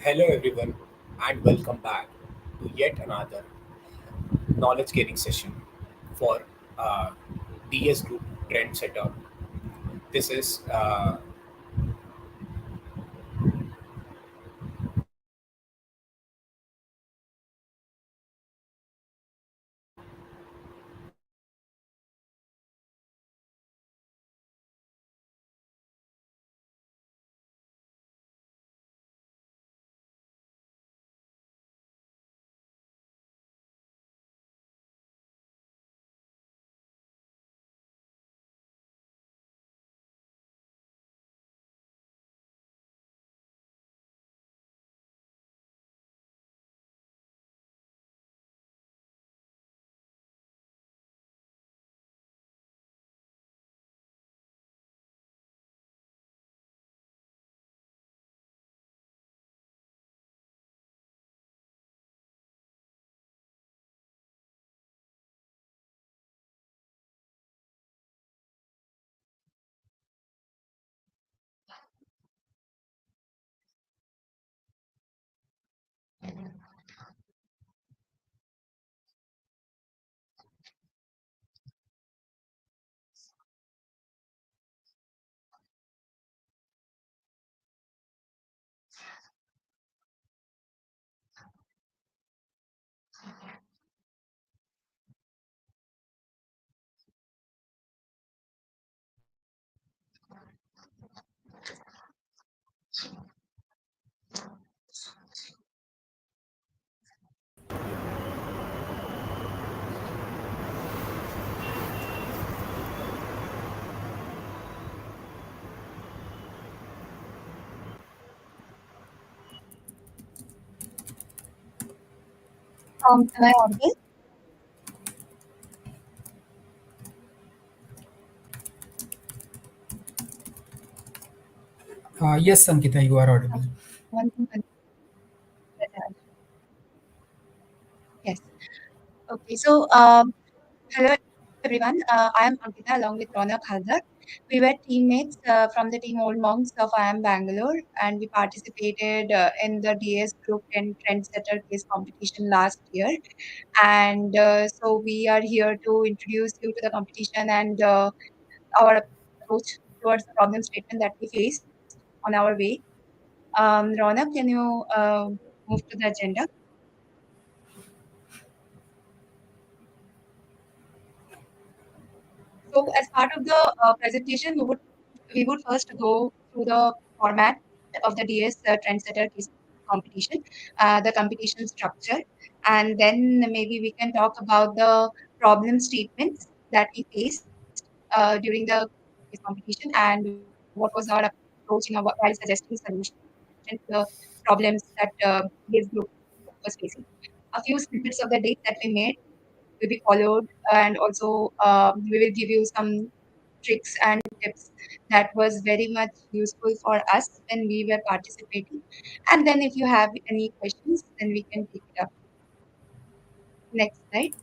Hello, everyone, and welcome back to yet another knowledge gaining session for DS Group TrenDSetter. This is Am I audible? Yes, Ankita, you are audible. One thing Yes. Okay. Hello everyone. I am Ankita along with Ronak Haldar. We were teammates from the team Old Monks of IIM Bangalore, and we participated in the DS Group and TrenDSetter case competition last year. And so we are here to introduce you to the competition and our approach towards the problem statement that we faced on our way. Ronak, can you move to the agenda? So, as part of the presentation, we would first go through the format of the DS TrenDSetter quiz competition, the competition structure, and then maybe we can talk about the problem statements that we faced during the quiz competition and what was our approach in our while suggesting solutions to the problems that DS group was facing. A few snippets of the data that we made will be followed, and also we will give you some tricks and tips that was very much useful for us when we were participating. And then if you have any questions, then we can take it up. Next slide.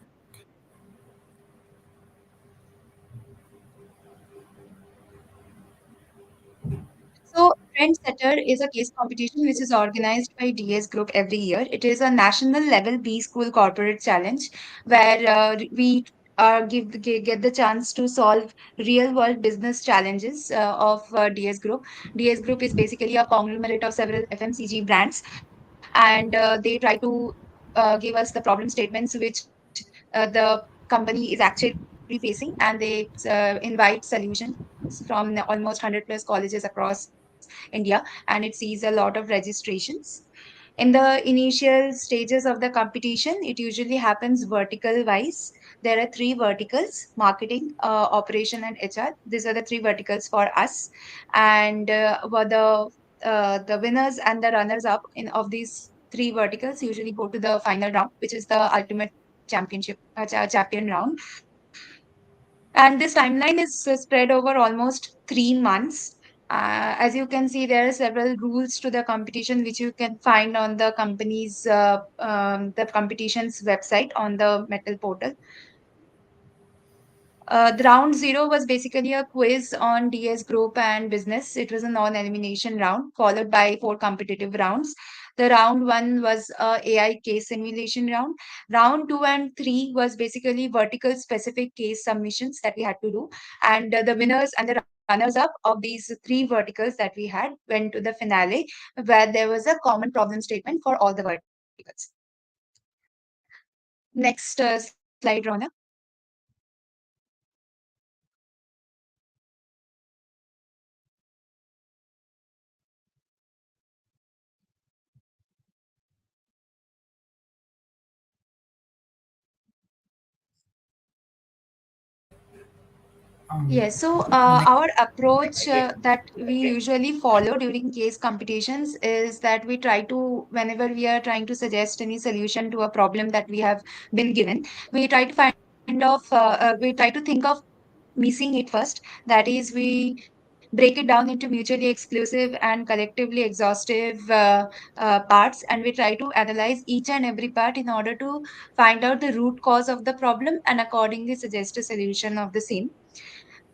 So, TrenDSetter is a case competition which is organized by DS Group every year. It is a national level B school corporate challenge where we get the chance to solve real world business challenges of DS Group. DS Group is basically a conglomerate of several FMCG brands, and they try to give us the problem statements which the company is actually facing, and they invite solutions from almost 100 plus colleges across India, and it sees a lot of registrations. In the initial stages of the competition, it usually happens vertical wise. There are three verticals: marketing, operation, and HR. These are the three verticals for us, and the winners and the runners up in of these three verticals usually go to the final round, which is the ultimate champion round. And this timeline is spread over almost 3 months. As you can see, there are several rules to the competition which you can find on the competition's website on the Metal portal. The round zero was basically a quiz on DS group and business. It was a non-elimination round followed by four competitive rounds. The round one was AI case simulation round. Round two and three was basically vertical specific case submissions that we had to do. And the winners and the runners up of these three verticals that we had went to the finale, where there was a common problem statement for all the verticals. Next slide, Rona. Yes, so The next, our approach Okay. that we Okay. usually follow during case competitions is that we try to, whenever we are trying to suggest any solution to a problem that we have been given, we try to we try to think of missing it first. That is, we break it down into mutually exclusive and collectively exhaustive parts, and we try to analyze each and every part in order to find out the root cause of the problem and accordingly suggest a solution of the same.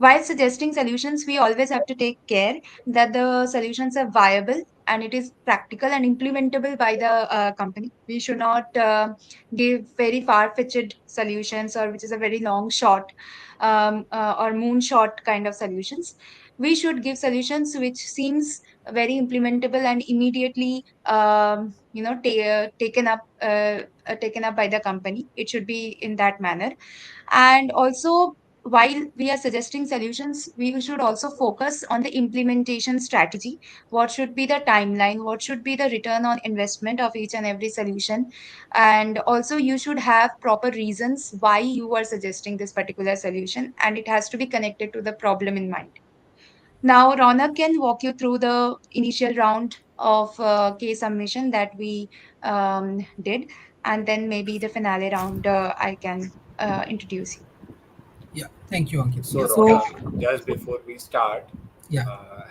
While suggesting solutions, we always have to take care that the solutions are viable and it is practical and implementable by the company. We should not give very far-fetched solutions or which is a very long shot or moonshot kind of solutions. We should give solutions which seems very implementable and immediately taken up by the company. It should be in that manner. And also, while we are suggesting solutions, we should also focus on the implementation strategy. What should be the timeline? What should be the return on investment of each and every solution? And also, you should have proper reasons why you are suggesting this particular solution, and it has to be connected to the problem in mind. Now, Ronak can walk you through the initial round of case submission that we did, and then maybe the finale round I can introduce you. yeah, thank you, Ankit. So, So, Ronak, just before we start, yeah,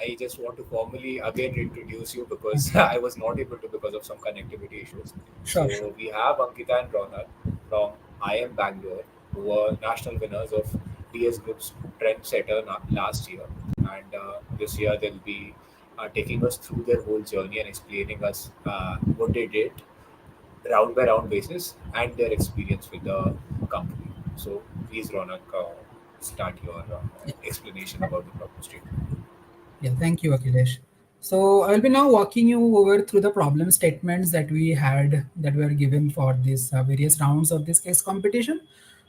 I just want to formally again introduce you because I was not able to because of some connectivity issues. sure, sure. So, we have Ankita and Ronak from IIM Bangalore, who were national winners of DS Group's TrenDSetter last year. And this year, they'll be taking us through their whole journey and explaining us what they did round by round basis and their experience with the company. So please, Ronak, start your explanation about the problem statement. Yeah, thank you, Akhilesh. So I'll be now walking you over through the problem statements that we had that were given for these various rounds of this case competition.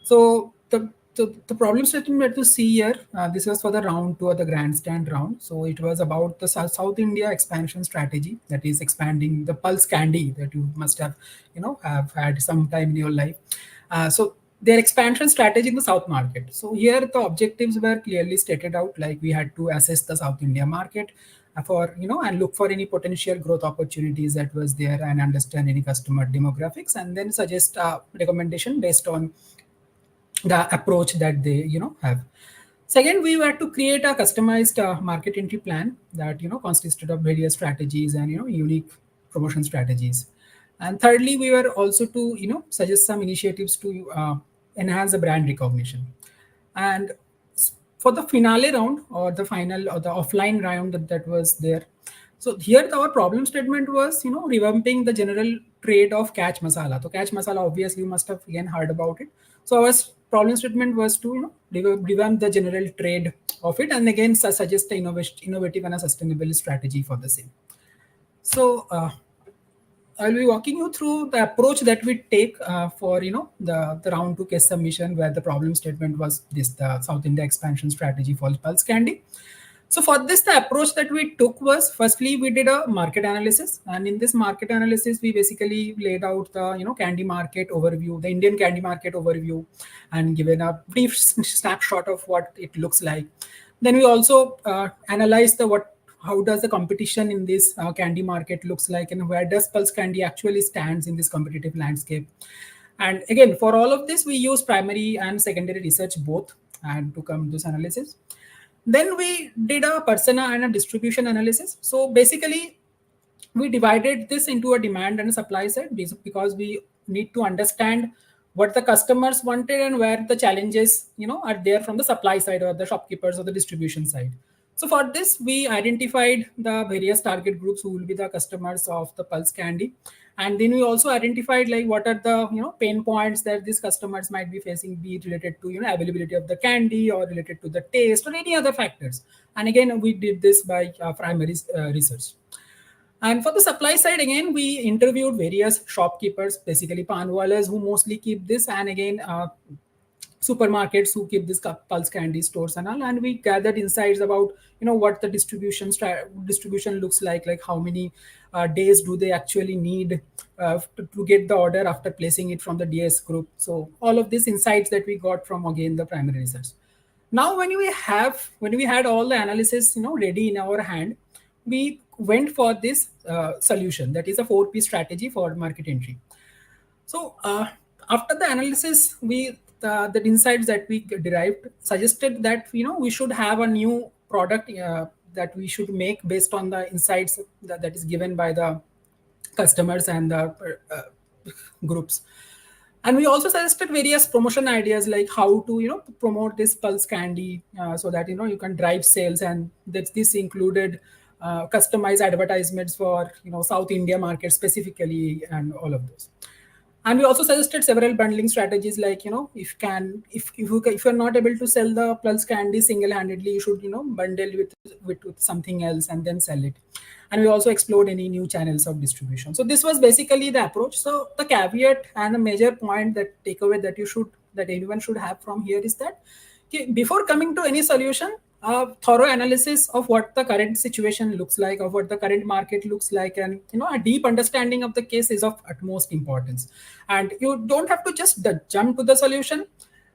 So the problem statement that you see here, this was for the round two of the grandstand round. So it was about the South India expansion strategy, that is expanding the pulse candy that you must have, have had some time in your life. So their expansion strategy in the South market. So here the objectives were clearly stated out, like we had to assess the South India market for, and look for any potential growth opportunities that was there and understand any customer demographics and then suggest a recommendation based on the approach that they, have. Second, we were to create a customized market entry plan that, consisted of various strategies and, unique promotion strategies. And thirdly, we were also to, suggest some initiatives to enhance the brand recognition. And for the finale round or the final or the offline round that was there, so here our problem statement was, revamping the general trade of catch masala. So catch masala, obviously, you must have again heard about it. So our problem statement was to, revamp the general trade of it and again suggest the innovative and a sustainable strategy for the same. So I'll be walking you through the approach that we take for, the round two case submission, where the problem statement was this: the South India expansion strategy for Pulse Candy. So for this, the approach that we took was, firstly, we did a market analysis, and in this market analysis, we basically laid out the, candy market overview, the Indian candy market overview, and given a brief snapshot of what it looks like. Then we also analyzed the what how does the competition in this candy market looks like, and where does Pulse Candy actually stands in this competitive landscape. And again, for all of this, we use primary and secondary research both and to come to this analysis. Then we did a persona and a distribution analysis. So basically, we divided this into a demand and a supply side because we need to understand what the customers wanted and where the challenges, are there from the supply side or the shopkeepers or the distribution side. So for this, we identified the various target groups who will be the customers of the Pulse Candy, and then we also identified like what are the pain points that these customers might be facing, be it related to availability of the candy or related to the taste or any other factors. And again, we did this by primary research. And for the supply side, again, we interviewed various shopkeepers, basically panwalas who mostly keep this, and again, supermarkets who keep this pulse candy stores and all, and we gathered insights about what the distribution looks like how many days do they actually need to get the order after placing it from the DS group. So all of these insights that we got from again the primary research. Now when we had all the analysis ready in our hand, we went for this solution, that is a 4P strategy for market entry. So after the analysis, the insights that we derived suggested that we should have a new product that we should make based on the insights that is given by the customers and the groups. And we also suggested various promotion ideas like how to promote this pulse candy so that you can drive sales, and that this included customized advertisements for South India market specifically and all of those. And we also suggested several bundling strategies like if you're not able to sell the pulse candy single handedly, you should bundle with something else and then sell it. And we also explored any new channels of distribution. So this was basically the approach. So the caveat and the major point, that takeaway that anyone should have from here is that before coming to any solution, a thorough analysis of what the current situation looks like, of what the current market looks like, and a deep understanding of the case is of utmost importance. And you don't have to just jump to the solution.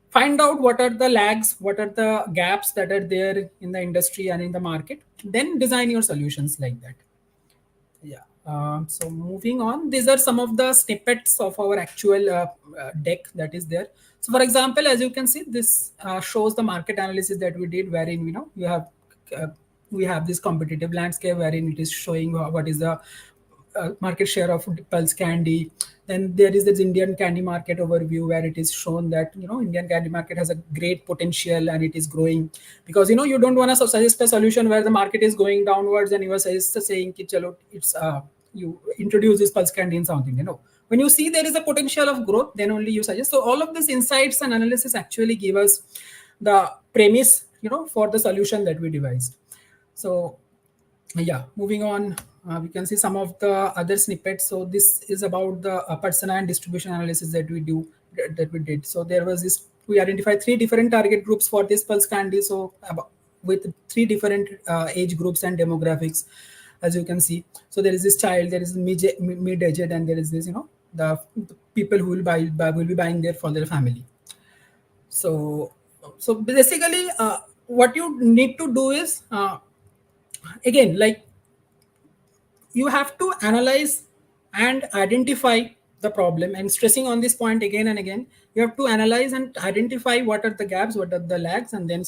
Find out what are the lags, what are the gaps that are there in the industry and in the market, then design your solutions like that. Yeah. So moving on, these are some of the snippets of our actual deck that is there. So for example, as you can see, this shows the market analysis that we did, wherein you have uh, we have this competitive landscape wherein it is showing what is the market share of Pulse Candy. Then there is this Indian candy market overview where it is shown that Indian candy market has a great potential and it is growing, because you don't want to suggest a solution where the market is going downwards and you are saying ki, chalo, it's you introduce this Pulse Candy in something. When you see there is a potential of growth, then only you suggest. So all of these insights and analysis actually give us the premise for the solution that we devised. So yeah, moving on, we can see some of the other snippets. So this is about the persona and distribution analysis that we did. So there was this, we identified 3 different target groups for this pulse candy, so with 3 different age groups and demographics, as you can see. So there is this child, there is mid-aged, and there is this the people who will be buying there for their family. So basically what you need to do is again, like, you have to analyze and identify the problem. I'm stressing on this point again and again. You have to analyze and identify what are the gaps, what are the lags, and then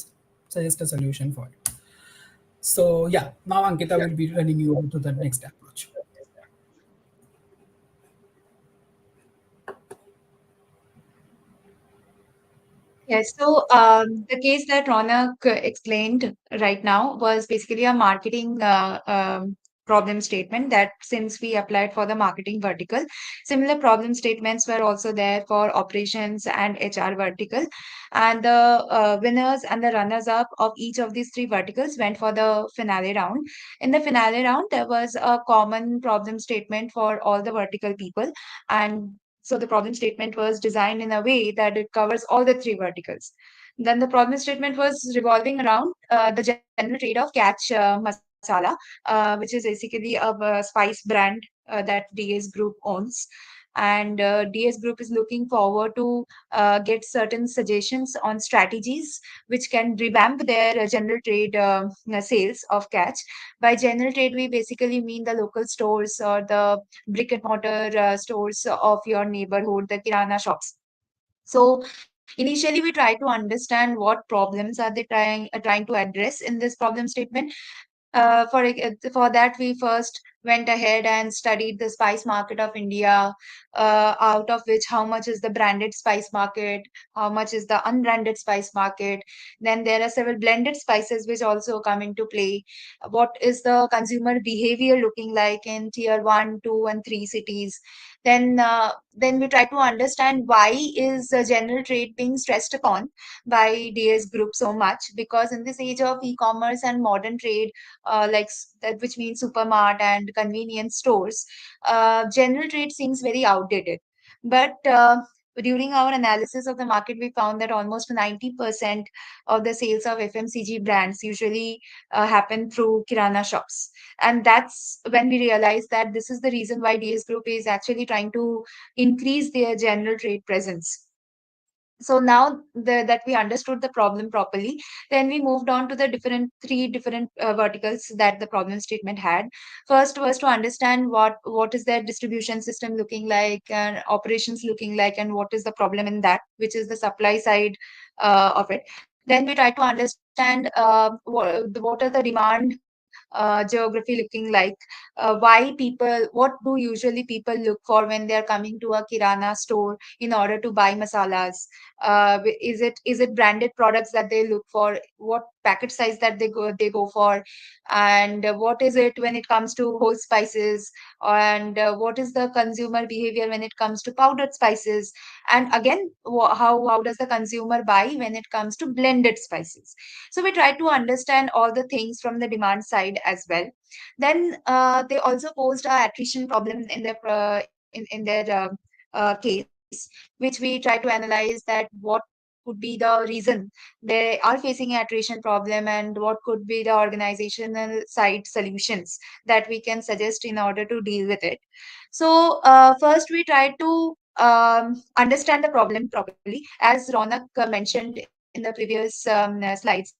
suggest a solution for it. So yeah, now Ankita will be running you over to the next approach. Yes, so the case that Ronak explained right now was basically a marketing problem statement that since we applied for the marketing vertical, similar problem statements were also there for operations and HR vertical. And the winners and the runners up of each of these three verticals went for the finale round. In the finale round, there was a common problem statement for all the vertical people. And so the problem statement was designed in a way that it covers all the three verticals. Then the problem statement was revolving around the general trade of Catch Masala, which is basically a spice brand that DS Group owns. And DS Group is looking forward to get certain suggestions on strategies which can revamp their general trade sales of Catch. By general trade, we basically mean the local stores or the brick and mortar stores of your neighborhood, the kirana shops. So initially, we try to understand what problems are they trying to address in this problem statement. For that, we first went ahead and studied the spice market of India, out of which how much is the branded spice market, how much is the unbranded spice market. Then there are several blended spices which also come into play. What is the consumer behavior looking like in tier 1, 2, and 3 cities? Then we try to understand why is general trade being stressed upon by DS Group so much, because in this age of e-commerce and modern trade, that which means supermart and convenience stores, general trade seems very outdated. But during our analysis of the market, we found that almost 90% of the sales of FMCG brands usually happen through kirana shops. And that's when we realized that this is the reason why DS Group is actually trying to increase their general trade presence. So now that we understood the problem properly, then we moved on to the three different verticals that the problem statement had. First was to understand what is their distribution system looking like and operations looking like, and what is the problem in that, which is the supply side of it. Then we try to understand what are the demand geography looking like, why people, what do usually people look for when they are coming to a kirana store in order to buy masalas. Is it branded products that they look for, what packet size that they go for, and what is it when it comes to whole spices, and what is the consumer behavior when it comes to powdered spices, and again how does the consumer buy when it comes to blended spices. So we try to understand all the things from the demand side as well. Then they also posed a attrition problem in their case, which we try to analyze that what could be the reason they are facing an attrition problem, and what could be the organizational side solutions that we can suggest in order to deal with it. So first we try to understand the problem properly, as Ronak mentioned in the previous slides,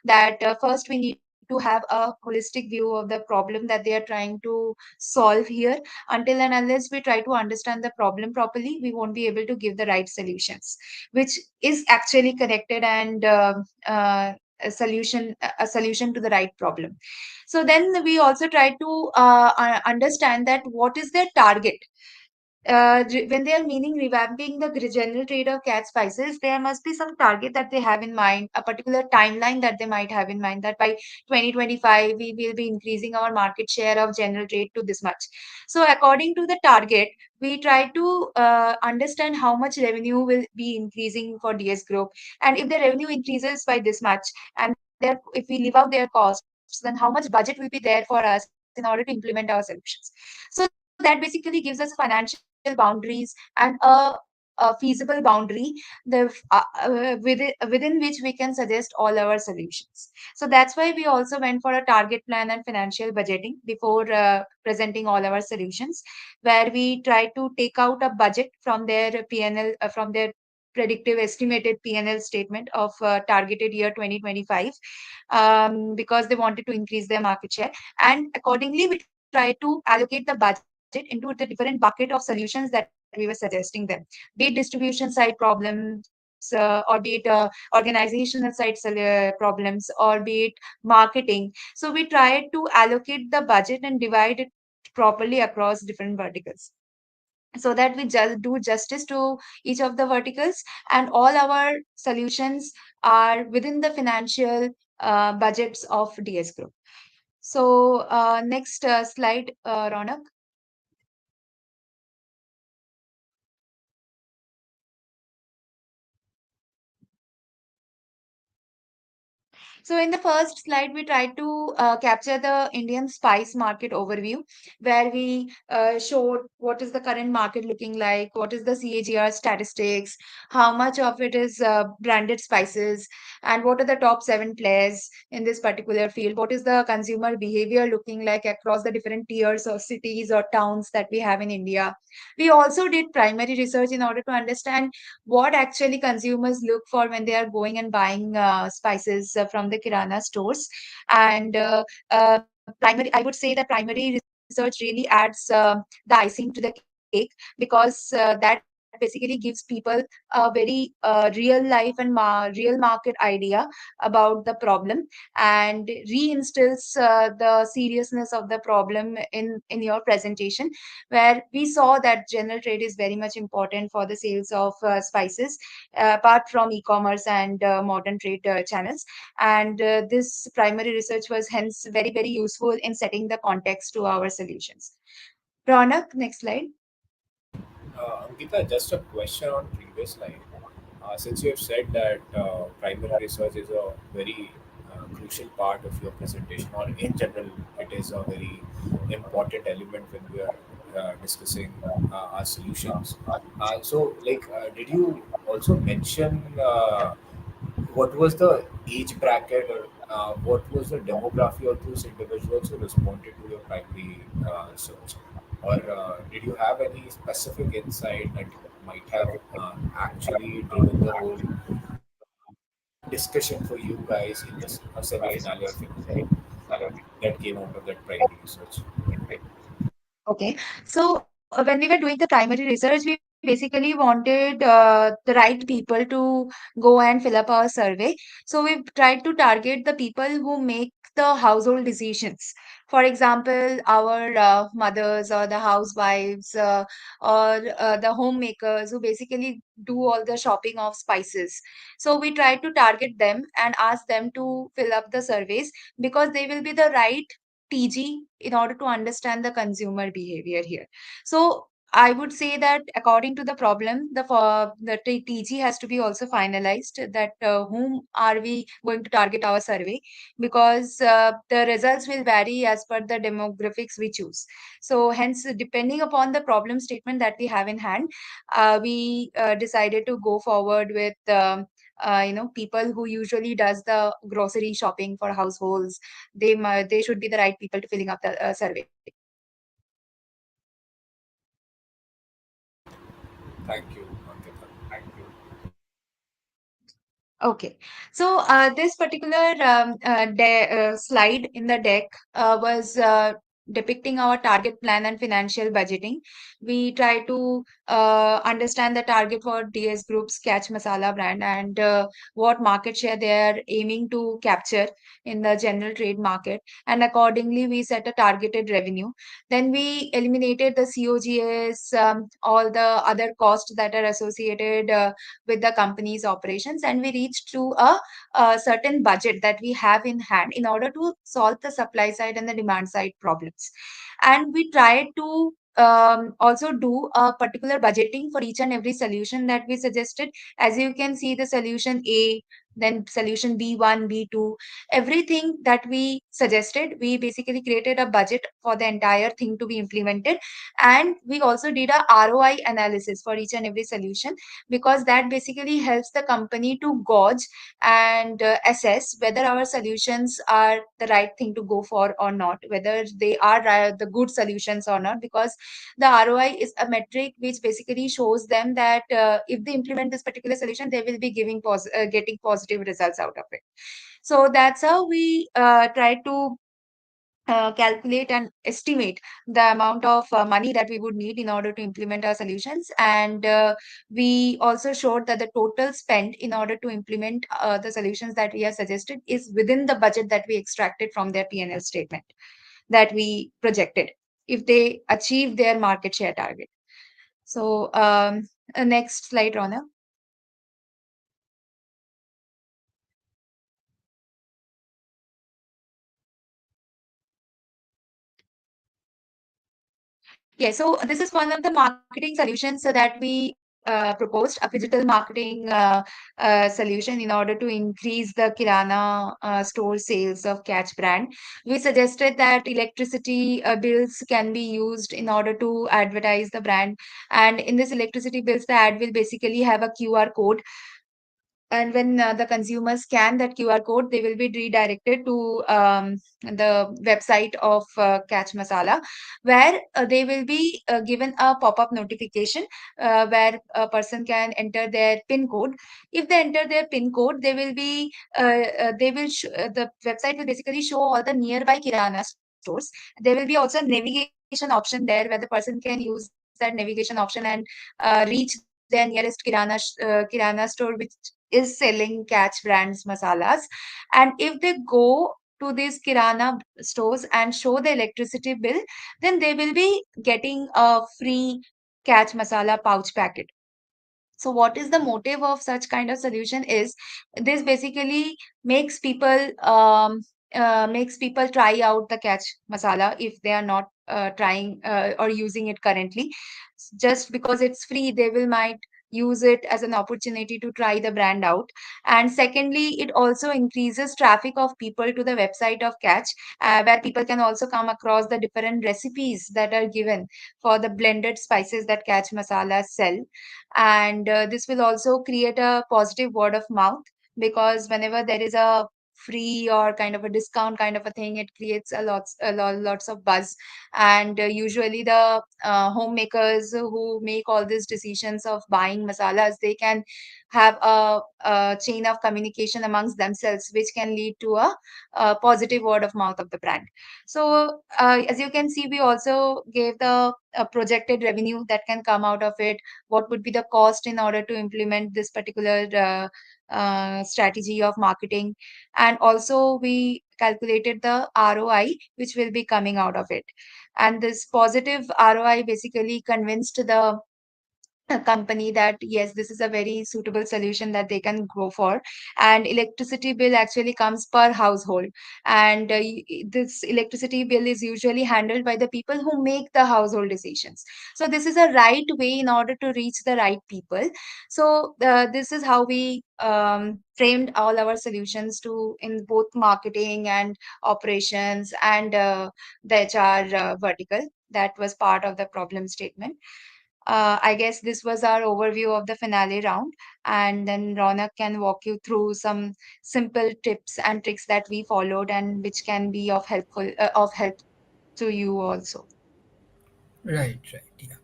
that first we need to have a holistic view of the problem that they are trying to solve here. Until and unless we try to understand the problem properly, we won't be able to give the right solutions, which is actually connected and a solution to the right problem. So then we also try to understand that what is their target. When they are meaning revamping the general trade of cat spices, there must be some target that they have in mind, a particular timeline that they might have in mind, that by 2025 we will be increasing our market share of general trade to this much. So according to the target, we try to understand how much revenue will be increasing for DS Group, and if the revenue increases by this much, and if we leave out their costs, then how much budget will be there for us in order to implement our solutions. So that basically gives us financial boundaries and a feasible boundary, within which we can suggest all our solutions. So that's why we also went for a target plan and financial budgeting before presenting all our solutions, where we try to take out a budget from their PNL, from their predictive estimated PNL statement of targeted year 2025, because they wanted to increase their market share. And accordingly, we try to allocate the budget into the different bucket of solutions that we were suggesting them, be it distribution side problems, or be it organizational side problems, or be it marketing. So we tried to allocate the budget and divide it properly across different verticals, so that we just do justice to each of the verticals, and all our solutions are within the financial budgets of DS Group. So next slide, Ronak. So in the first slide, we tried to capture the Indian spice market overview, where we showed what is the current market looking like, what is the CAGR statistics, how much of it is branded spices, and what are the top seven players in this particular field. What is the consumer behavior looking like across the different tiers or cities or towns that we have in India. We also did primary research in order to understand what actually consumers look for when they are going and buying spices from the kirana stores. And primary, I would say that primary research really adds the icing to the cake, because that basically gives people a very real life and real market idea about the problem, and reinstills the seriousness of the problem in your presentation, where we saw that general trade is very much important for the sales of spices, apart from e-commerce and modern trade channels. And this primary research was hence very, very useful in setting the context to our solutions. Ronak, next slide. Ankita, just a question on previous line. Since you have said that primary research is a very crucial part of your presentation, or in general, it is a very important element when we are discussing our solutions. Did you also mention what was the age bracket, or what was the demography of those individuals who responded to your primary search? Or did you have any specific insight that might have actually driven the whole discussion for you guys in this semi-finale or finale that came out of that primary research? Okay. So when we were doing the primary research, we basically wanted the right people to go and fill up our survey. So we tried to target the people who make the household decisions. For example, our mothers or the housewives, or the homemakers who basically do all the shopping of spices. So we tried to target them and ask them to fill up the surveys, because they will be the right TG in order to understand the consumer behavior here. So I would say that according to the problem, the TG has to be also finalized, that whom are we going to target our survey, because the results will vary as per the demographics we choose. So hence, depending upon the problem statement that we have in hand, we decided to go forward with people who usually does the grocery shopping for households. They should be the right people to filling up the survey. Thank you, Ankita. Okay, so this particular slide in the deck was depicting our target plan and financial budgeting. We try to understand the target for DS Group's Catch Masala brand, and what market share they are aiming to capture in the general trade market. And accordingly, we set a targeted revenue. Then we eliminated the COGS, all the other costs that are associated with the company's operations, and we reached to a certain budget that we have in hand in order to solve the supply side and the demand side problems. And we tried to also do a particular budgeting for each and every solution that we suggested. As you can see, the solution A, then solution B1, B2, everything that we suggested, we basically created a budget for the entire thing to be implemented. And we also did a ROI analysis for each and every solution, because that basically helps the company to gauge and assess whether our solutions are the right thing to go for or not, whether they are the good solutions or not, because the ROI is a metric which basically shows them that if they implement this particular solution, they will be getting positive results out of it. So that's how we try to calculate and estimate the amount of money that we would need in order to implement our solutions. And we also showed that the total spend in order to implement the solutions that we have suggested is within the budget that we extracted from their P&L statement that we projected if they achieve their market share target. So, next slide, Rona. Yeah, so this is one of the marketing solutions that we proposed, a digital marketing solution in order to increase the Kirana store sales of Catch brand. We suggested that electricity bills can be used in order to advertise the brand. And in this electricity bills, the ad will basically have a QR code, and when the consumers scan that QR code, they will be redirected to the website of Catch Masala, where they will be given a pop-up notification where a person can enter their PIN code. If they enter their PIN code, the website will basically show all the nearby Kirana stores. There will be also a navigation option there where the person can use that navigation option and reach the their nearest kirana store which is selling catch brands masalas. And if they go to these kirana stores and show the electricity bill, then they will be getting a free catch masala pouch packet. So what is the motive of such kind of solution is this basically makes people try out the catch masala if they are not trying or using it currently. Just because it's free, they will might use it as an opportunity to try the brand out. And secondly, it also increases traffic of people to the website of catch, where people can also come across the different recipes that are given for the blended spices that catch masala sell. And this will also create a positive word of mouth, because whenever there is a free or kind of a discount kind of a thing, it creates lots of buzz. And usually the homemakers who make all these decisions of buying masalas, they can have a chain of communication amongst themselves, which can lead to a positive word of mouth of the brand. So as you can see, we also gave the projected revenue that can come out of it, what would be the cost in order to implement this particular strategy of marketing, and also we calculated the ROI which will be coming out of it. And this positive ROI basically convinced the a company that yes, this is a very suitable solution that they can go for. And electricity bill actually comes per household, and this electricity bill is usually handled by the people who make the household decisions. So this is a right way in order to reach the right people. So this is how we framed all our solutions to in both marketing and operations and the HR vertical. That was part of the problem statement. I guess this was our overview of the finale round, and then Ronak can walk you through some simple tips and tricks that we followed and which can be of help to you also. Right, right, yeah.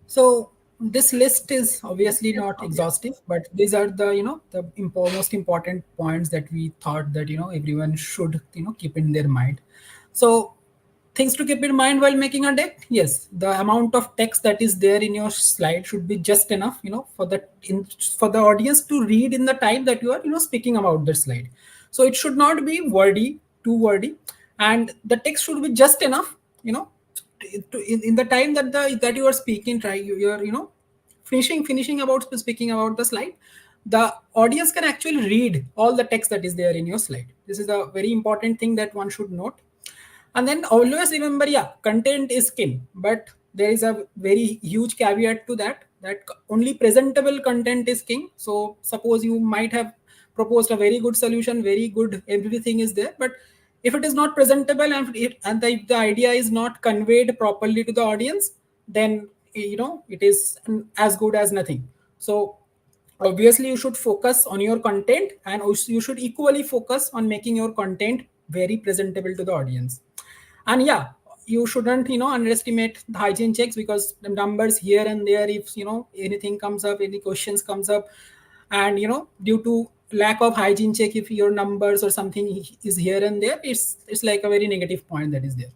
So this list is obviously not exhaustive, but these are the the most important points that we thought that everyone should keep in their mind. So things to keep in mind while making a deck: yes, the amount of text that is there in your slide should be just enough for the audience to read in the time that you are speaking about the slide. So it should not be wordy, too wordy, and the text should be just enough you know in the time that you are speaking. Try you're finishing about speaking about the slide, the audience can actually read all the text that is there in your slide. This is a very important thing that one should note. And then always remember, yeah, content is king, but there is a very huge caveat to that, that only presentable content is king. So suppose you might have proposed a very good solution, very good, everything is there, but if it is not presentable and the idea is not conveyed properly to the audience, then it is as good as nothing. So obviously you should focus on your content, and also you should equally focus on making your content very presentable to the audience. And yeah, you shouldn't underestimate the hygiene checks, because the numbers here and there, if anything comes up, any questions comes up, and due to lack of hygiene check, if your numbers or something is here and there, it's like a very negative point that is there.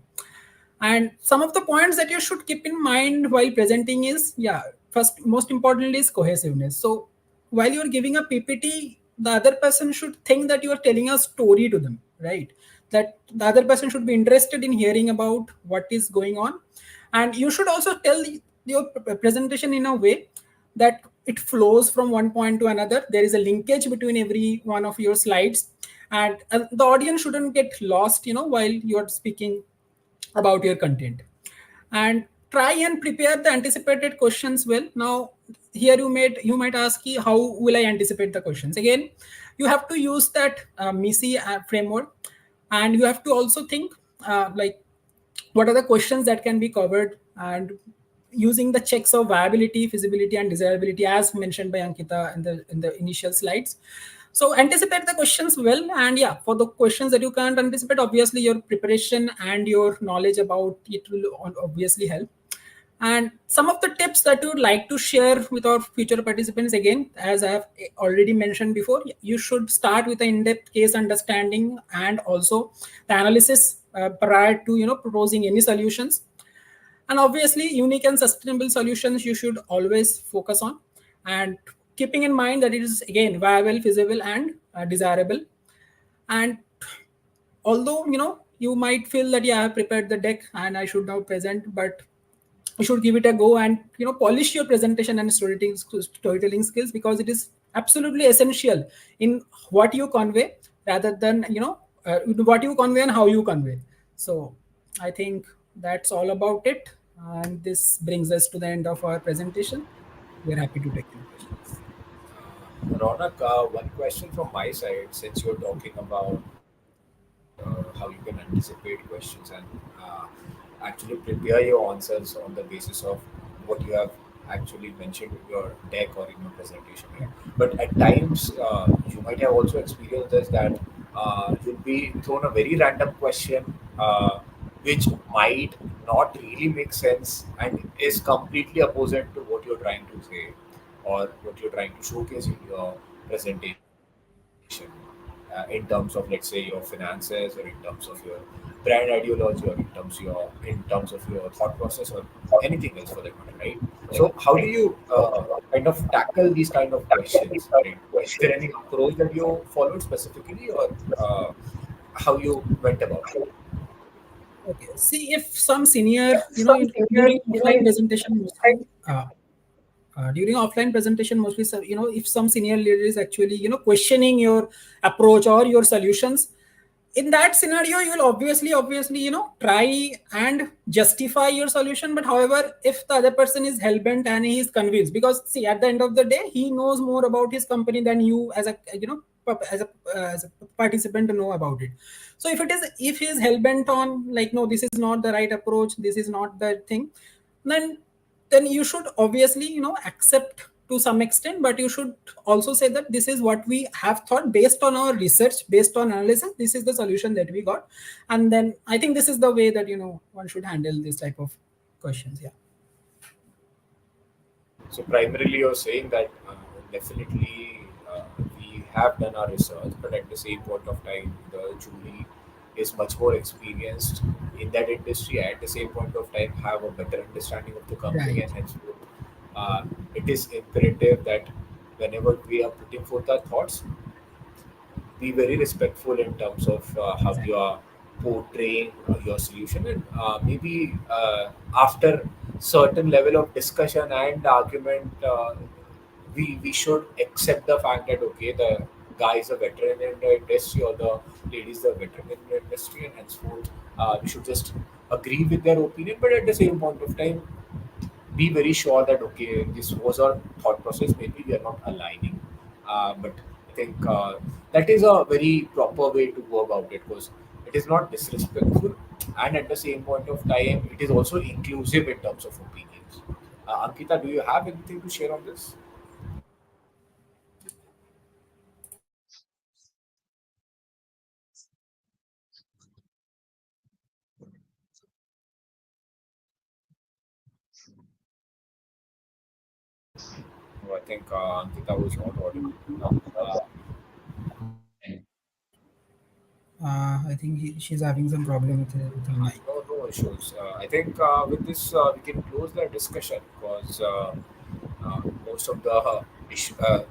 And some of the points that you should keep in mind while presenting is, yeah, first, most importantly is cohesiveness. So while you're giving a PPT, the other person should think that you are telling a story to them, right? That the other person should be interested in hearing about what is going on. And you should also tell your presentation in a way that it flows from one point to another. There is a linkage between every one of your slides, and the audience shouldn't get lost while you're speaking about your content. And try and prepare the anticipated questions well. Now here you might ask, how will I anticipate the questions? Again, you have to use that misi framework, and you have to also think like, what are the questions that can be covered, and using the checks of viability, feasibility, and desirability, as mentioned by Ankita in the initial slides. So anticipate the questions well, and yeah, for the questions that you can't anticipate, obviously your preparation and your knowledge about it will obviously help. And some of the tips that you would like to share with our future participants, again, as I have already mentioned before, you should start with an in-depth case understanding and also the analysis prior to proposing any solutions. And obviously, unique and sustainable solutions you should always focus on. and keeping in mind that it is again viable, feasible, and desirable. And although you might feel that yeah, I have prepared the deck and I should now present, but you should give it a go and polish your presentation and storytelling skills, because it is absolutely essential in what you convey, rather than what you convey and how you convey. So I think that's all about it, and this brings us to the end of our presentation. We are happy to take any questions. Ronak, one question from my side, since you're talking about how you can anticipate questions and actually prepare your answers on the basis of what you have actually mentioned in your deck or in your presentation, right? But at times, you might have also experienced this that you'll be thrown a very random question which might not really make sense and is completely opposite to what you're trying to say or what you're trying to showcase in your presentation, in terms of, let's say, your finances, or in terms of your brand ideology, or in terms of your thought process, or anything else for that matter, right? So how do you kind of tackle these kind of questions, right? Is there any approach that you followed specifically, or how you went about it? Okay, see, if some senior during offline presentation mostly, during offline presentation mostly, sir, if some senior leader is actually questioning your approach or your solutions, in that scenario you will obviously try and justify your solution. But however, if the other person is hell-bent and he is convinced, because see, at the end of the day, he knows more about his company than you as a as a participant to know about it. So if he is hell-bent on, like, no, this is not the right approach, this is not the thing, then you should obviously accept to some extent, but you should also say that this is what we have thought based on our research, based on analysis, this is the solution that we got. And then I think this is the way that one should handle this type of questions. Yeah. So primarily, you're saying that definitely we have done our research, but at the same point of time, the jury is much more experienced in that industry. At the same point of time, have a better understanding of the company, Right. and hence, uh, it is imperative that whenever we are putting forth our thoughts, be very respectful in terms of how you Exactly. are portraying your solution, and maybe after certain level of discussion and argument, we should accept the fact that okay, the guy is a veteran in the industry, or the lady is a veteran in the industry, and henceforth we should just agree with their opinion. But at the same point of time, be very sure that okay, this was our thought process, maybe we are not aligning, but I think that is a very proper way to go about it, because it is not disrespectful, and at the same point of time it is also inclusive in terms of opinions. Ankita, do you have anything to share on this? No, I think Ankita was not audible. uh, I think she's having some problem with her mic. no, no issues. I think with this we can close the discussion, because most of the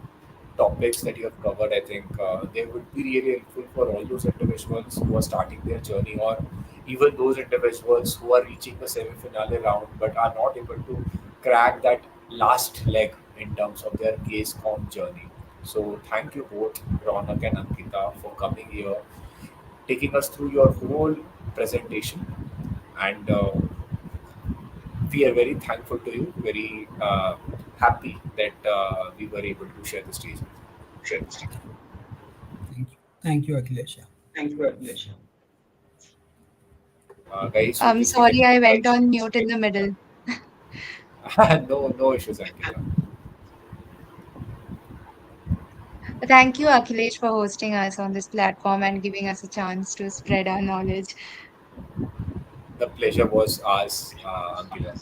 topics that you have covered, I think they would be really helpful for all those individuals who are starting their journey, or even those individuals who are reaching the semi-finale round but are not able to crack that last leg in terms of their case comp journey. So thank you both, Ronak and Ankita, for coming here, taking us through your whole presentation, and we are very thankful to you, very happy that we were able to share the stage with Thank you, Akhilesh. Yeah. you. Guys, we I'm can begin. sorry I went on mute in the middle. No, no issues, Ankita. Thank you, Akhilesh, for hosting us on this platform and giving us a chance to spread our knowledge. The pleasure was ours, Ankita.